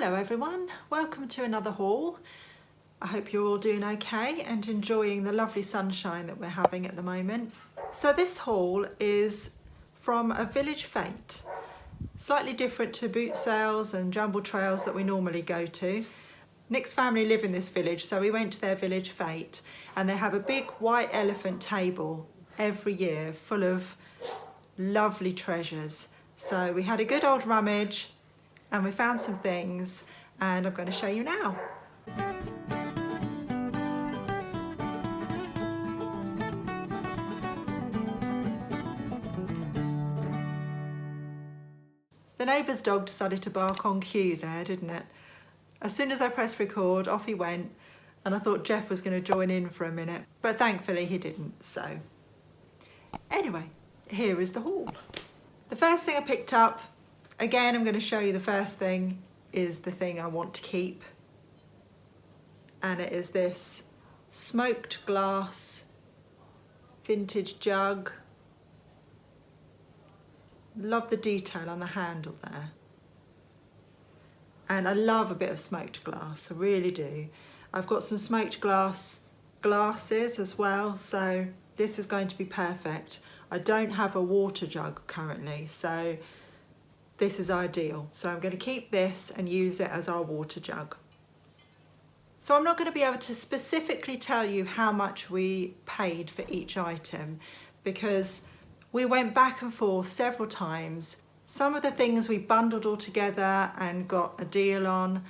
Hello everyone, welcome to another haul. I hope you're all doing okay and enjoying the lovely sunshine that we're having at the moment. So this haul is from a village fete, slightly different to boot sales and jumble trails that we normally go to. Nick's family live in this village, so we went to their village fete, and they have a big white elephant table every year full of lovely treasures. So we had a good old rummage and we found some things, and I'm going to show you now. The neighbour's dog decided to bark on cue there, didn't it? As soon as I pressed record, off he went, and I thought Jeff was going to join in for a minute, but thankfully he didn't, so. Anyway, here is the haul. The first thing I picked up, again I'm going to show you the first thing, is the thing I want to keep. And it is this smoked glass vintage jug. Love the detail on the handle there. And I love a bit of smoked glass, I really do. I've got some smoked glass glasses as well, so this is going to be perfect. I don't have a water jug currently, so this is ideal. So I'm going to keep this and use it as our water jug. So I'm not going to be able to specifically tell you how much we paid for each item, because we went back and forth several times. Some of the things we bundled all together and got a deal on.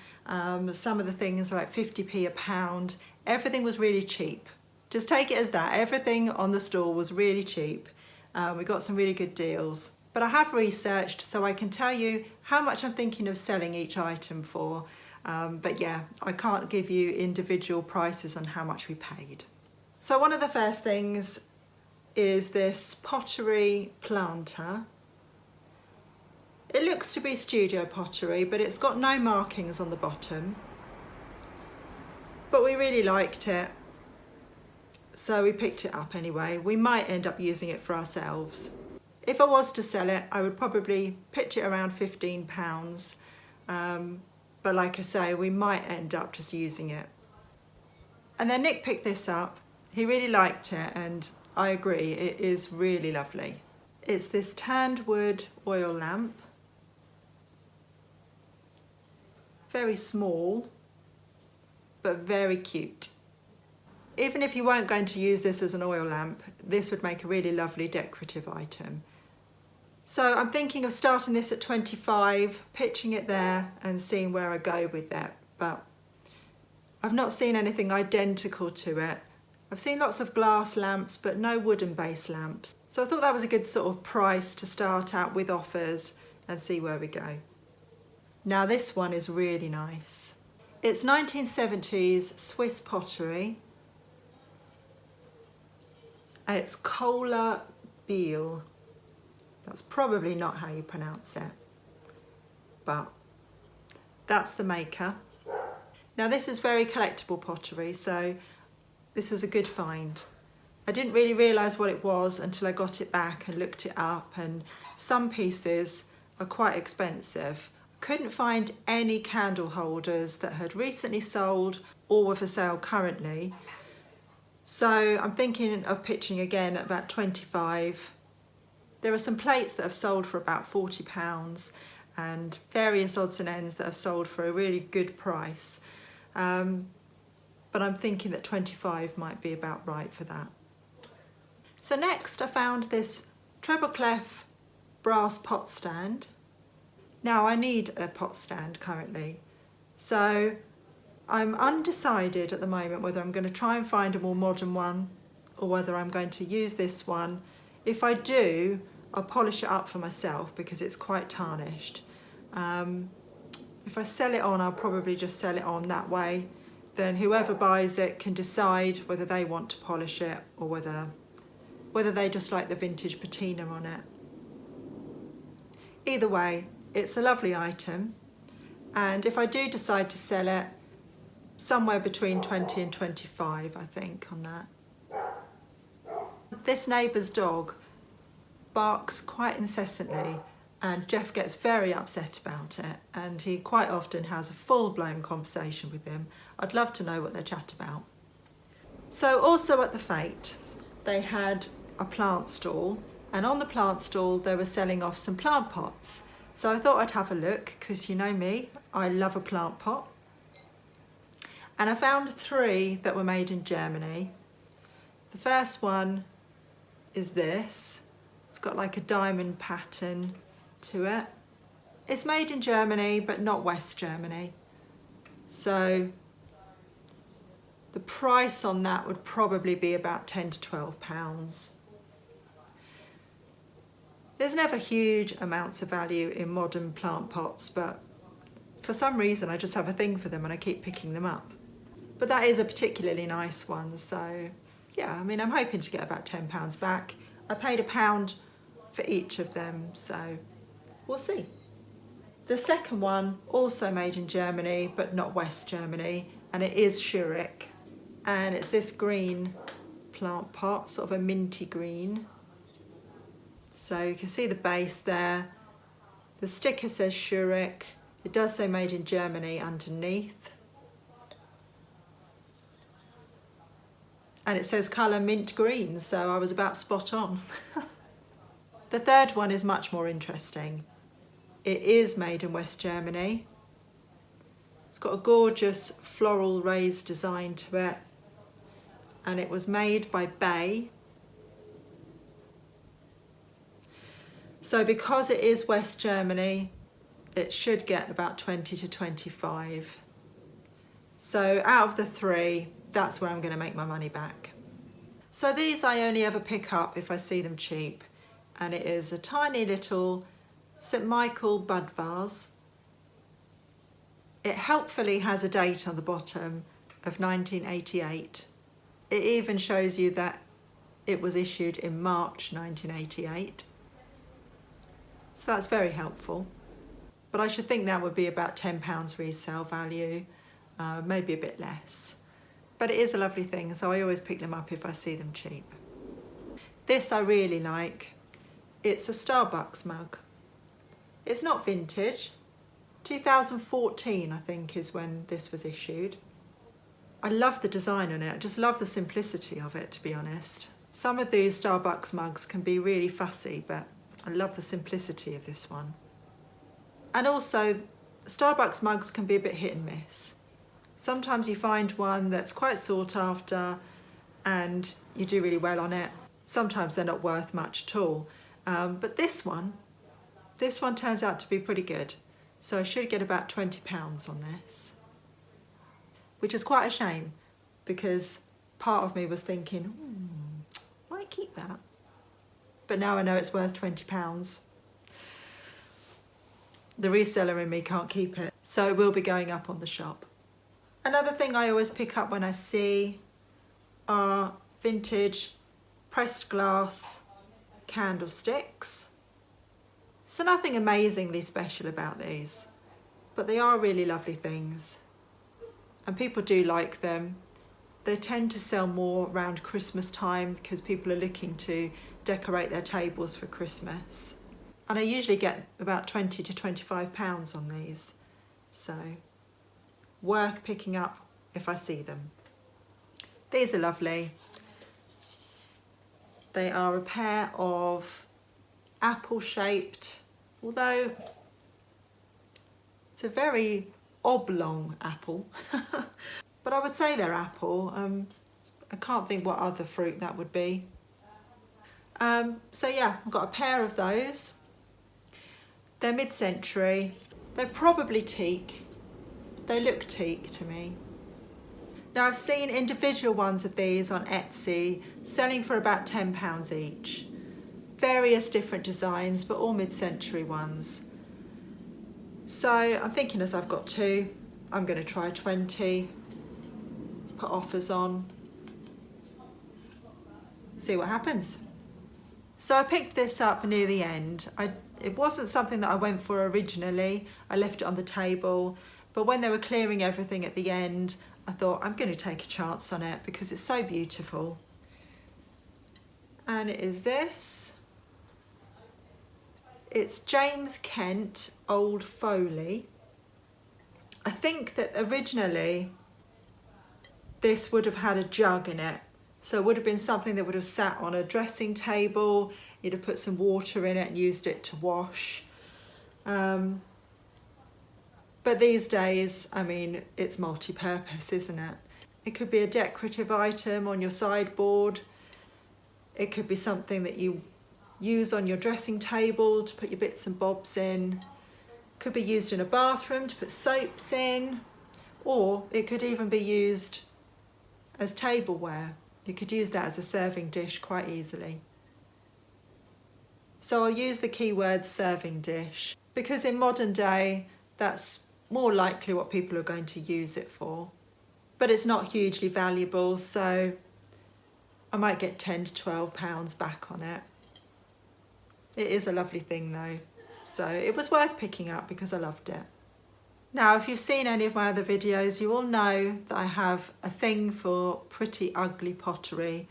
Some of the things were like 50p a pound. Everything was really cheap. Just take it as that. Everything on the store was really cheap. We got some really good deals. But I have researched, so I can tell you how much I'm thinking of selling each item for. But yeah, I can't give you individual prices on how much we paid. So one of the first things is this pottery planter. It looks to be studio pottery, but it's got no markings on the bottom. But we really liked it, so we picked it up anyway. We might end up using it for ourselves. If I was to sell it, I would probably pitch it around £15. But like I say, we might end up just using it. And then Nick picked this up. He really liked it, and I agree, it is really lovely. It's this tanned wood oil lamp. Very small, but very cute. Even if you weren't going to use this as an oil lamp, this would make a really lovely decorative item. So I'm thinking of starting this at 25, pitching it there and seeing where I go with that. But I've not seen anything identical to it. I've seen lots of glass lamps, but no wooden base lamps. So I thought that was a good sort of price to start out with offers and see where we go. Now this one is really nice. It's 1970s Swiss pottery. It's Collectible. That's probably not how you pronounce it, but that's the maker. Now this is very collectible pottery, so this was a good find. I didn't really realise what it was until I got it back and looked it up, and some pieces are quite expensive. Couldn't find any candle holders that had recently sold or were for sale currently. So I'm thinking of pitching again at about 25. There are some plates that have sold for about £40 and various odds and ends that have sold for a really good price. But I'm thinking that 25 might be about right for that. So next I found this treble clef brass pot stand. Now I need a pot stand currently, so I'm undecided at the moment whether I'm going to try and find a more modern one or whether I'm going to use this one. If I do, I'll polish it up for myself because it's quite tarnished. If I sell it on, I'll probably just sell it on that way. Then whoever buys it can decide whether they want to polish it or whether they just like the vintage patina on it. Either way, it's a lovely item, and if I do decide to sell it, somewhere between 20 and 25 I think on that. This neighbour's dog barks quite incessantly, and Jeff gets very upset about it, and he quite often has a full-blown conversation with him. I'd love to know what they chat about. So also at the Fete, they had a plant stall, and on the plant stall they were selling off some plant pots. So I thought I'd have a look, because you know me, I love a plant pot. And I found 3 that were made in Germany. The first one is this. It's got like a diamond pattern to it. It's made in Germany, but not West Germany. So the price on that would probably be about £10 to £12. There's never huge amounts of value in modern plant pots, but for some reason I just have a thing for them and I keep picking them up. But that is a particularly nice one, so yeah, I mean, I'm hoping to get about £10 back. I paid £1 for each of them, so we'll see. The second one, also made in Germany, but not West Germany, and it is Zurich. And it's this green plant pot, sort of a minty green. So you can see the base there. The sticker says Zurich. It does say made in Germany underneath. And it says colour mint green, so I was about spot on. The third one is much more interesting. It is made in West Germany. It's got a gorgeous floral raised design to it. And it was made by Bay. So because it is West Germany, it should get about 20 to 25. So out of the 3, that's where I'm going to make my money back. So these I only ever pick up if I see them cheap. And it is a tiny little St. Michael bud vase. It helpfully has a date on the bottom of 1988. It even shows you that it was issued in March 1988. So that's very helpful. But I should think that would be about £10 resale value, maybe a bit less. But it is a lovely thing, so I always pick them up if I see them cheap. This I really like. It's a Starbucks mug. It's not vintage. 2014, I think, is when this was issued. I love the design on it. I just love the simplicity of it, to be honest. Some of these Starbucks mugs can be really fussy, but I love the simplicity of this one. And also, Starbucks mugs can be a bit hit and miss. Sometimes you find one that's quite sought after and you do really well on it. Sometimes they're not worth much at all. But this one turns out to be pretty good. So I should get about £20 on this. Which is quite a shame, because part of me was thinking, might keep that. But now I know it's worth £20. The reseller in me can't keep it, so it will be going up on the shop. Another thing I always pick up when I see are vintage pressed glass candlesticks. So nothing amazingly special about these, but they are really lovely things. And people do like them. They tend to sell more around Christmas time because people are looking to decorate their tables for Christmas. And I usually get about £20 to £25 on these. So worth picking up if I see them. These are lovely. They are a pair of apple-shaped, although it's a very oblong apple, but I would say they're apple. I can't think what other fruit that would be. So yeah, I've got a pair of those. They're mid-century. They're probably teak. They look teak to me. Now I've seen individual ones of these on Etsy selling for about £10 each. Various different designs, but all mid-century ones. So I'm thinking, as I've got 2, I'm going to try 20, put offers on, see what happens. So I picked this up near the end. It wasn't something that I went for originally. I left it on the table, but when they were clearing everything at the end, I thought I'm going to take a chance on it because it's so beautiful. And it is this. It's James Kent Old Foley. I think that originally this would have had a jug in it. So it would have been something that would have sat on a dressing table. You'd have put some water in it and used it to wash. But these days, I mean, it's multi-purpose, isn't it? It could be a decorative item on your sideboard. It could be something that you use on your dressing table to put your bits and bobs in. It could be used in a bathroom to put soaps in. Or it could even be used as tableware. You could use that as a serving dish quite easily. So I'll use the keyword serving dish because in modern day, that's more likely what people are going to use it for. But it's not hugely valuable, so I might get £10 to £12 back on it. It is a lovely thing though, so it was worth picking up because I loved it. Now, if you've seen any of my other videos, you will know that I have a thing for pretty ugly pottery.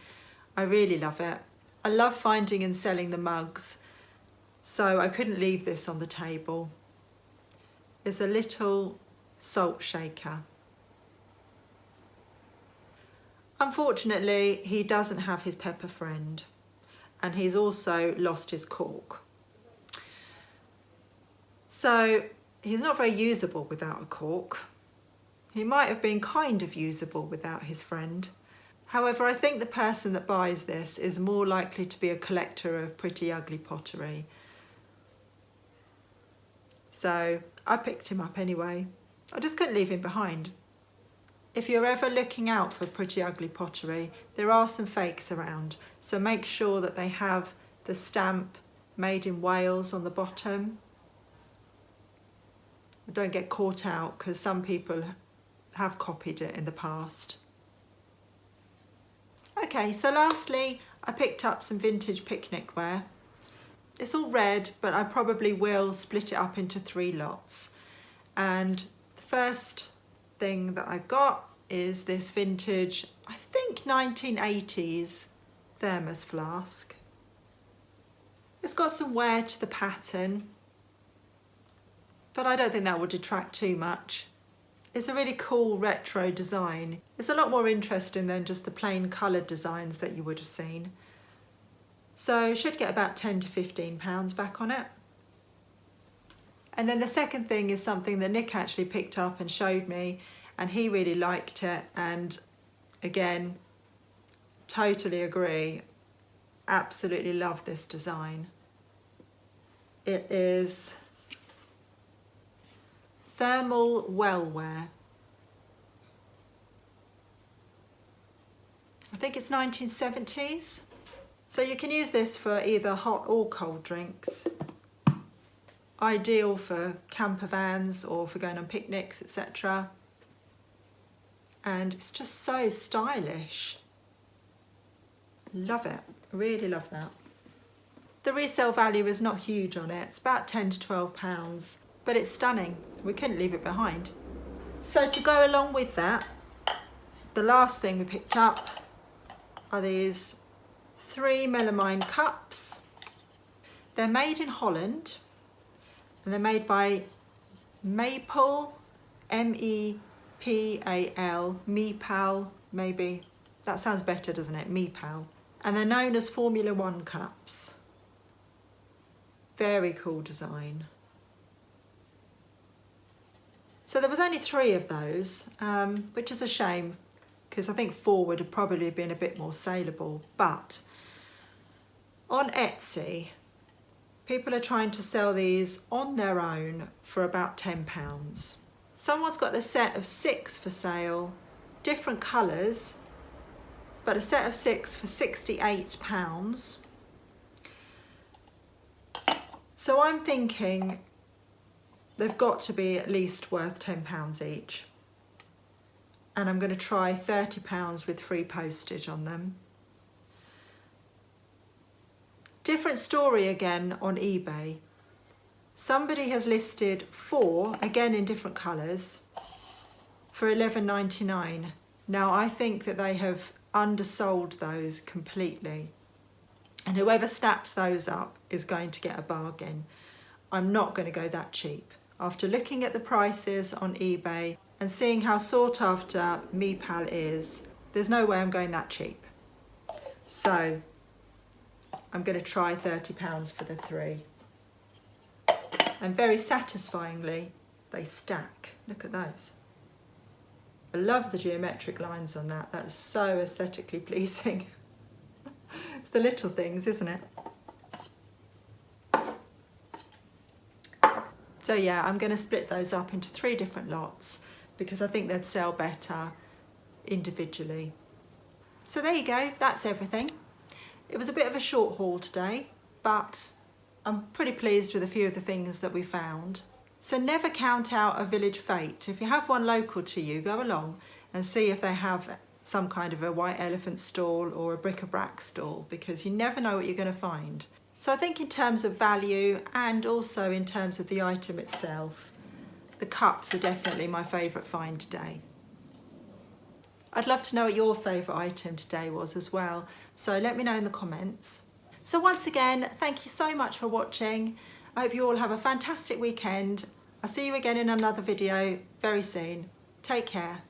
I really love it. I love finding and selling the mugs, so I couldn't leave this on the table. It's a little salt shaker. Unfortunately, he doesn't have his pepper friend, and he's also lost his cork. So he's not very usable without a cork. He might have been kind of usable without his friend. However, I think the person that buys this is more likely to be a collector of pretty ugly pottery. So I picked him up anyway. I just couldn't leave him behind. If you're ever looking out for pretty ugly pottery, there are some fakes around. So make sure that they have the stamp made in Wales on the bottom. Don't get caught out because some people have copied it in the past. Okay, so lastly, I picked up some vintage picnic ware. It's all red, but I probably will split it up into 3 lots. And the first thing that I got is this vintage, I think 1980s thermos flask. It's got some wear to the pattern, but I don't think that would detract too much. It's a really cool retro design. It's a lot more interesting than just the plain coloured designs that you would have seen. So should get about £10 to £15 back on it. And then the second thing is something that Nick actually picked up and showed me, and he really liked it, and again, totally agree. Absolutely love this design. It is thermal wellware. I think it's 1970s. So you can use this for either hot or cold drinks. Ideal for camper vans or for going on picnics, etc. And it's just so stylish. Love it, really love that. The resale value is not huge on it. It's about £10 to £12, but it's stunning. We couldn't leave it behind. So to go along with that, the last thing we picked up are these 3 melamine cups. They're made in Holland, and they're made by Maple, M-E-P-A-L, Meepal, maybe. That sounds better, doesn't it? Meepal. And they're known as Formula 1 cups. Very cool design. So there was only 3 of those, which is a shame, because I think 4 would have probably been a bit more saleable. But on Etsy, people are trying to sell these on their own for about £10. Someone's got a set of 6 for sale, different colours, but a set of 6 for £68. So I'm thinking they've got to be at least worth £10 each. And I'm going to try £30 with free postage on them. Different story again on eBay. Somebody has listed 4, again in different colours, for £11.99. Now I think that they have undersold those completely, and whoever snaps those up is going to get a bargain. I'm not going to go that cheap. After looking at the prices on eBay and seeing how sought after Meepal is, there's no way I'm going that cheap. So I'm going to try £30 for the 3. And very satisfyingly, they stack. Look at those. I love the geometric lines on that. That's so aesthetically pleasing. It's the little things, isn't it? So yeah, I'm going to split those up into 3 different lots because I think they'd sell better individually. So there you go, that's everything. It was a bit of a short haul today, but I'm pretty pleased with a few of the things that we found. So never count out a village fete. If you have one local to you, go along and see if they have some kind of a white elephant stall or a bric-a-brac stall, because you never know what you're going to find. So I think in terms of value and also in terms of the item itself, the cups are definitely my favourite find today. I'd love to know what your favourite item today was as well, so let me know in the comments. So once again, thank you so much for watching. I hope you all have a fantastic weekend. I'll see you again in another video very soon. Take care.